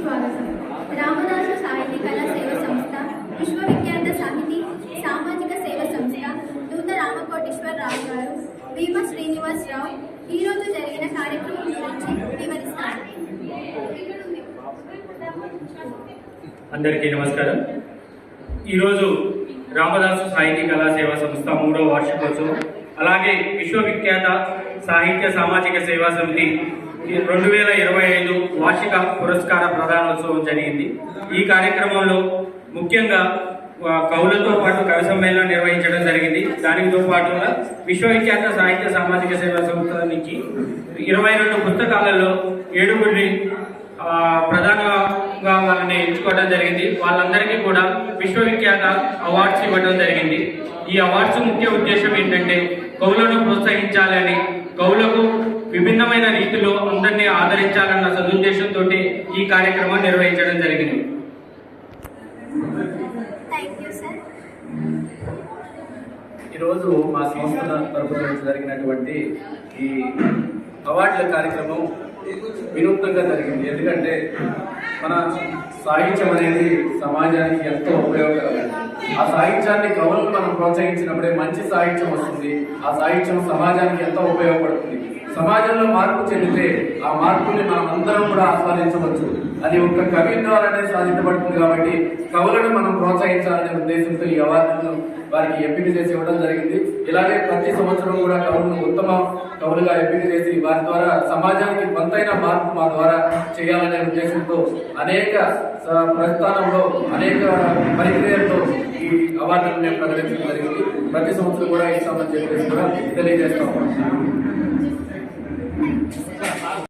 స్వాగతం. రామదాసు సాహితీ కళా సేవ సంస్థ, విశ్వవిఖ్యాత సాహితీ సామాజిక సేవ సంస్థ, దూత రామకోటేశ్వరరావు గారు, భీమ శ్రీనివాసరావు ఈరోజు జరిగిన కార్యక్రమం గురించి వివరిస్తారు. అందరికీ నమస్కారం. ఈరోజు రామదాసు సాహితీ కళా సేవా సంస్థ 3వ వార్షికోత్సవం, అలాగే విశ్వవిఖ్యాత సాహిత్య సామాజిక సేవా సమితి 2025 వార్షిక పురస్కార ప్రదానోత్సవం జరిగింది. ఈ కార్యక్రమంలో ముఖ్యంగా కవులతో పాటు కవి సమ్మేళనం నిర్వహించడం జరిగింది. దానితో పాటుగా విశ్వవిఖ్యాత సాహిత్య సామాజిక సేవా సంస్థ నుంచి 22 పుస్తకాలలో 7గురిని ప్రధానంగా వాళ్ళని ఎంచుకోవడం జరిగింది. వాళ్ళందరికీ కూడా విశ్వవిఖ్యాత అవార్డ్స్ ఇవ్వడం జరిగింది. ఈ అవార్డ్స్ ముఖ్య ఉద్దేశం ఏంటంటే కవులను ప్రోత్సహించాలని, కవులకు విభిన్నమైన రీతిలో అందరినీ ఆదరించాలన్న సదుద్దేశంతో ఈ కార్యక్రమం నిర్వహించడం జరిగింది. ఈరోజు మా సంస్థ తరపున జరిగినటువంటి ఈ అవార్డుల కార్యక్రమం వినూత్నంగా జరిగింది. ఎందుకంటే మన సాహిత్యం అనేది సమాజానికి ఎంతో ఉపయోగకరమైనది. ఆ సాహిత్యాన్ని కవులను మనం ప్రోత్సహించినప్పుడే మంచి సాహిత్యం వస్తుంది. ఆ సాహిత్యం సమాజానికి ఎంతో ఉపయోగపడుతుంది. సమాజంలో మార్పు చెందితే ఆ మార్పుని మనం అందరం కూడా ఆస్వాదించవచ్చు. అది ఒక కవి ద్వారానే సాధించబడుతుంది. కాబట్టి కవులను మనం ప్రోత్సహించాలనే ఉద్దేశంతో ఈ అవార్డులను వారికి ఎంపిక చేసి ఇవ్వడం జరిగింది. ఇలాగే ప్రతి సంవత్సరం కూడా కవులను ఉత్తమ కవులుగా ఎంపిక చేసి వారి ద్వారా సమాజానికి కొంతైన మార్పు మా ద్వారా చేయాలనే ఉద్దేశంతో అనేక ప్రస్థానంలో అనేక పరిక్రియలతో ఈ అవార్డులను మేము ప్రకటించడం జరిగింది. ప్రతి సంవత్సరం కూడా ఇస్తామని చెప్పేసి కూడా తెలియజేస్తాము.